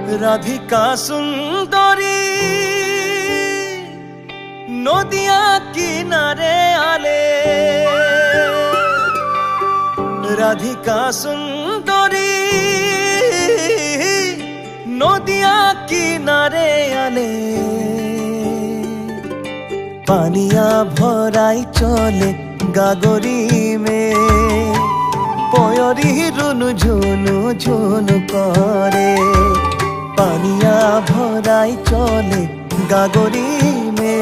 রাধিকা সুন্দরী নদিয়া কিনারে আলে, রাধিকা সুন্দরী নদিয়া কিনারে আলে। পানিয়া ভরাই চলে গাগরি মে, পয়রি রুনু ঝুনু ঝুনু করে। পানিয়া ভরাই চলে গাগরি মে,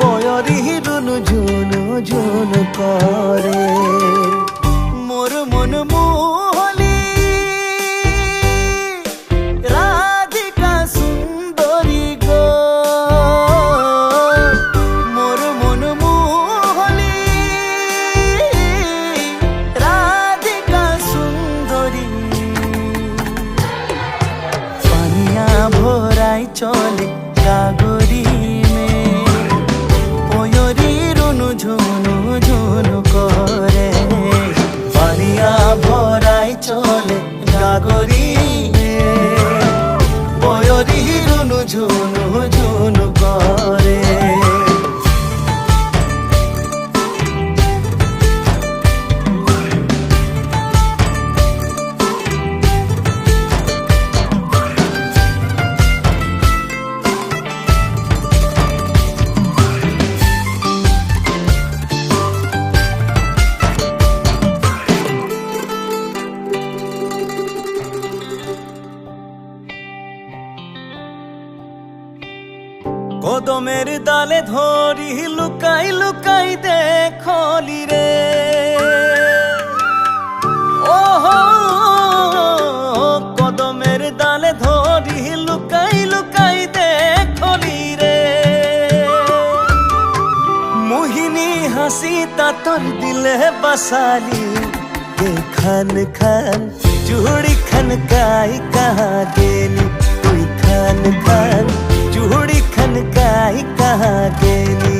পয়রি রুনু ঝুনু ঝুনু করে। মোর মন মোহলি রাধিকা সুন্দরী গো, মোর মন মোহলি রাধিকা সুন্দরী। পানিয়া ভরাই চলে গাগরি মে, পয়রি রুনু ঝুনু ঝুনু করে। পানিয়া ভরাই চলে গাগরি মে, পয়রি রুনু ঝুনু ঝুনু করে। কদমের ডালে ধরি লুকাই লুকাই দেখলি রে, ওহো কদমের ডালে ধরি লুকাই লুকাই দেখলি রে। মোহিনী হাসি তাতর দিলে বাসালি, খান খান চুড়ি খনকাই কাহা গেলি তুই, খান খান চুড়ি খনকাই কাহা গেলি।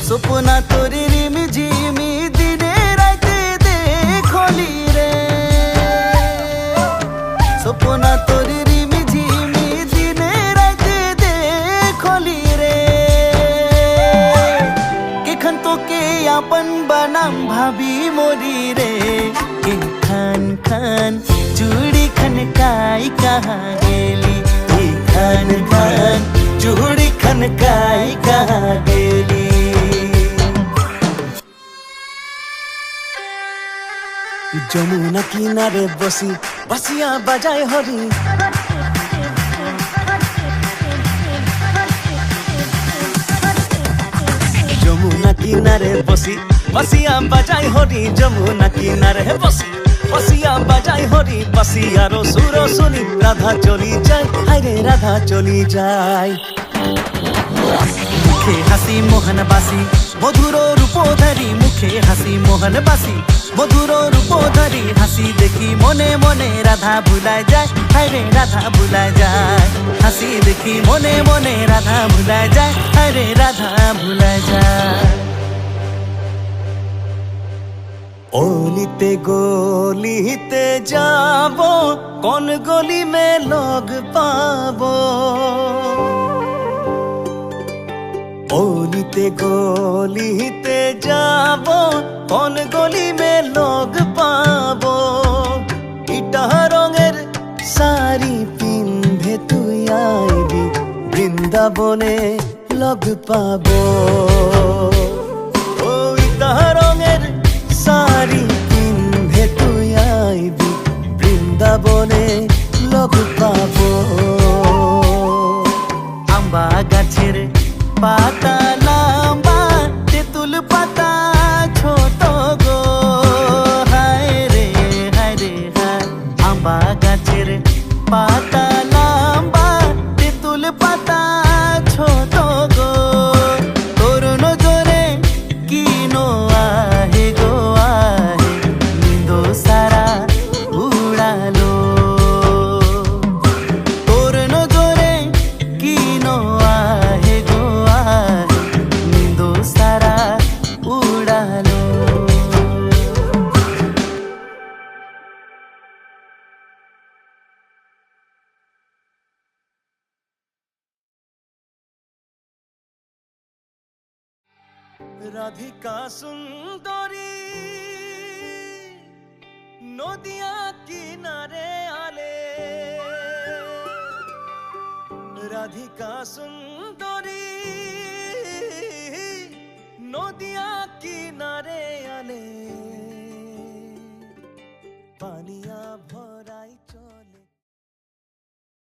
সপনা তোর রিমি ঝিমি দিনে রাতে দেখলি রে, সপনা তোর রিমি ঝিমি দিনে রাতে দেখলি রে। কেখান তোকে আপন বানাম ভাবি মরি রে, খান খান চুড়ি খনকাই কাহা গেলি, খান খান চুড়ি খনকাই কাহা গেলি। যমুনা কিনারে বসি বাসিয়া বাজায় হরি, যমুনা কিনারে বসি বাসিয়া বাজায় হরি, যমুনা কিনারে বসি বাসিয়া বাজায় হরি। বাসিয়ার সুর শুনি রাধা চলি যায়, হায়রে রাধা চলি যায়। মুখে হাসি মোহন বাসি মধুর রূপধারী, মুখে হাসি মোহন বাসি মধুর রূপধারী। হাসি দেখি মনে মনে রাধা ভুলায় যায়, হায়রে রাধা ভুলায় যায়। হাসি দেখি মনে মনে রাধা ভুলায় যায়, হায়রে রাধা ভুলায় যায়। অলিতে গলিতে যাব, কোন গলি মে লোগ পাবো। অলিতে গলিতে যাব, কোন গলি মে লোগ পাবো। ইটা রঙের শাড়ি পিন্ধে তুই আইবি, বৃন্দাবনে লোগ পাবো। ও ইটা রঙের শাড়ি পিন্ধে তুই আইবি, বৃন্দাবনে লোগ পাবো। আম্বা গাছের পাতা লম্বা, তেঁতুল পাতা ছোট গো, হায় রে হায়। আম্বা গাছের পাতা লম্বা, তেঁতুল পাতা ছোট গো। তোর নজরে কি নো রাধিকা সুন্দরী নদিয়া কিনারে আলে, রাধিকা সুন্দরী নদিয়া কিনারে আলে, পানিয়া ভর